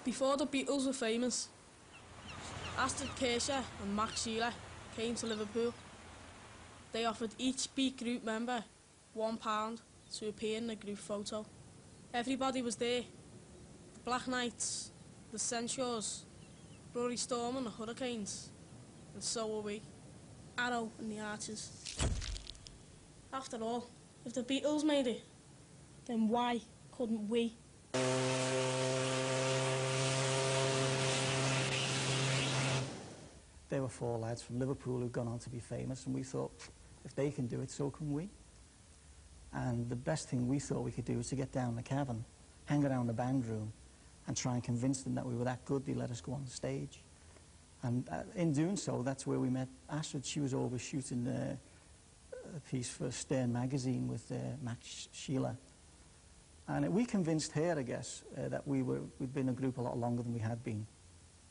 Before the Beatles were famous, Astrid Kirchherr and Max Sheila came to Liverpool. They offered each Beat group member £1 to appear in a group photo. Everybody was there. The Black Knights, the Censures, Rory Storm and the Hurricanes, and so were we, Arrow and the Archers. After all, if the Beatles made it, then why couldn't we? There were 4 lads from Liverpool who'd gone on to be famous, and we thought, if they can do it, so can we. And the best thing we thought we could do was to get down the cavern, hang around the band room, and try and convince them that we were that good, they let us go on the stage. And in doing so, that's where we met Astrid. She was over shooting a piece for Stern magazine with Max Sheila. And we convinced her, I guess, that we'd been a group a lot longer than we had been.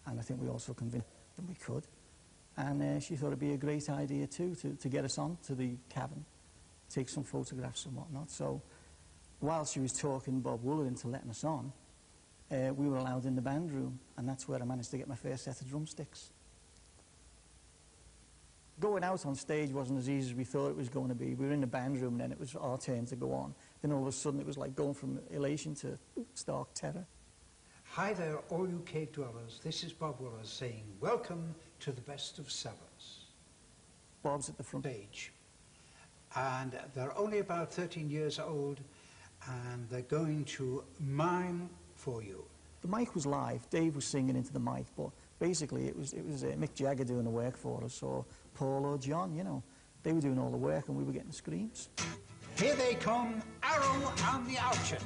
And I think we also convinced them we could. And she thought it'd be a great idea too, to get us on to the cavern, take some photographs and whatnot. So while she was talking Bob Wooler into letting us on, we were allowed in the band room, and that's where I managed to get my first set of drumsticks. Going out on stage wasn't as easy as we thought it was going to be. We were in the band room, and then it was our turn to go on. Then all of a sudden it was like going from elation to stark terror. Hi there, all you cave dwellers. This is Bob Wooler saying welcome to the best of Sabbaths. Bob's at the front. Stage. And they're only about 13 years old, and they're going to mime for you. The mic was live. Dave was singing into the mic, but basically it was Mick Jagger doing the work for us, or Paul or John, you know. They were doing all the work and we were getting the screams. Here they come, Arrow and the Archers.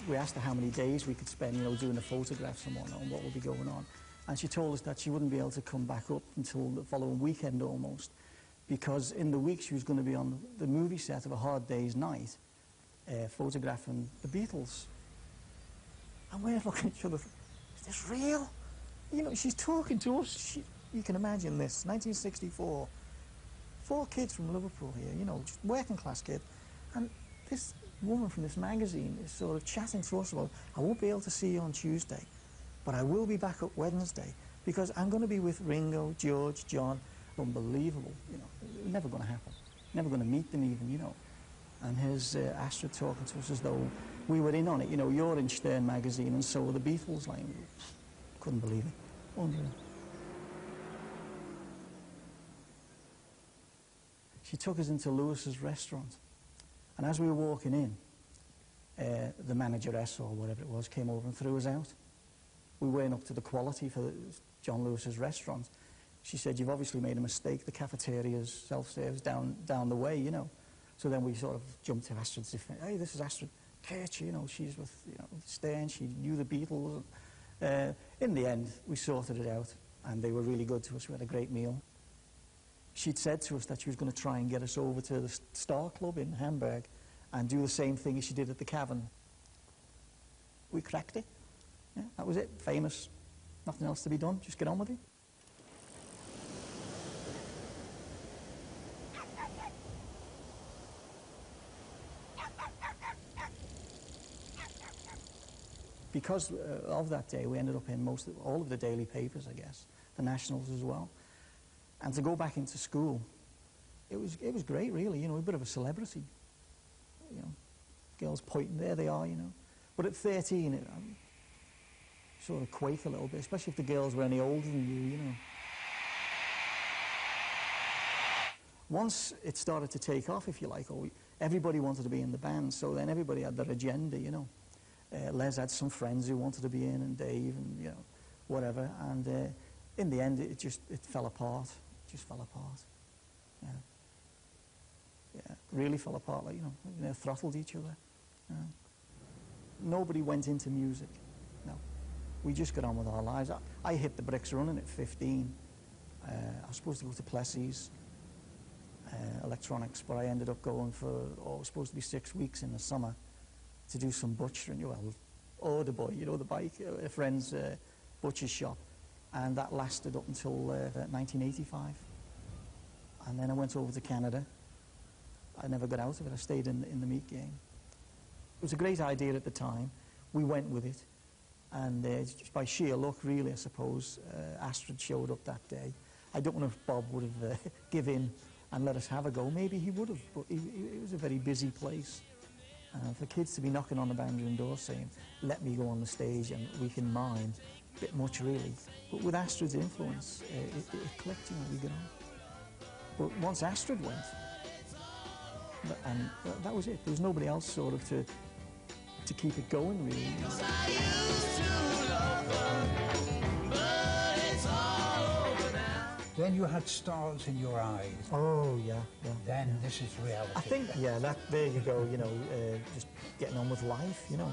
We asked her how many days we could spend, you know, doing the photographs and whatnot, and what would be going on. And she told us that she wouldn't be able to come back up until the following weekend almost, because in the week she was going to be on the movie set of A Hard Day's Night, photographing the Beatles. And we're looking at each other, is this real? You know, she's talking to us. You can imagine this, 1964. 4 kids from Liverpool here, you know, just working class kid. And this woman from this magazine is sort of chatting to us about, I won't be able to see you on Tuesday, but I will be back up Wednesday because I'm going to be with Ringo, George, John. Unbelievable, you know, never going to happen. Never going to meet them even, you know. And here's Astrid talking to us as though we were in on it. You know, you're in Stern magazine and so were the Beatles. Like, couldn't believe it. Unreal. She took us into Lewis's restaurant. And as we were walking in, the manageress or whatever it was came over and threw us out. We weren't up to the quality for John Lewis's restaurant. She said, you've obviously made a mistake. The cafeteria's self-serves down the way, you know. So then we sort of jumped to Astrid's defense. Hey, this is Astrid Kirchherr, you know, she's with, you know, Stern, she knew the Beatles. In the end, we sorted it out, and they were really good to us. We had a great meal. She'd said to us that she was going to try and get us over to the Star Club in Hamburg and do the same thing as she did at the Cavern. We cracked it. Yeah, that was it. Famous. Nothing else to be done. Just get on with it. Because of that day, we ended up in all of the daily papers, I guess, the nationals as well. And to go back into school, it was great, really. You know, a bit of a celebrity. You know, girls pointing, there they are, you know. But at 13, it sort of quake a little bit, especially if the girls were any older than you know. Once it started to take off, if you like, everybody wanted to be in the band, so then everybody had their agenda, you know. Les had some friends who wanted to be in, and Dave, and, you know, whatever. And in the end, it fell apart. Just fell apart. Yeah. Yeah, really fell apart, like, you know, throttled each other. Yeah. Nobody went into music, no. We just got on with our lives. I hit the bricks running at 15. I was supposed to go to Plessy's electronics, but I ended up going for, it was supposed to be 6 weeks in the summer to do some butchering. Well, Order Boy, you know, the bike, a friend's butcher's shop. And that lasted up until 1985. And then I went over to Canada. I never got out of it. I stayed in the meat game. It was a great idea at the time. We went with it. And just by sheer luck, really, I suppose, Astrid showed up that day. I don't know if Bob would have given in and let us have a go. Maybe he would have, but it was a very busy place. For kids to be knocking on the band room door saying, let me go on the stage and we can mime, a bit much really. But with Astrid's influence, it clicked, you know, we got on. But once Astrid went, and that was it. There was nobody else sort of to keep it going, really. Then you had stars in your eyes. Oh, yeah. Then this is reality. I think, yeah, there you go, you know, just getting on with life, you know.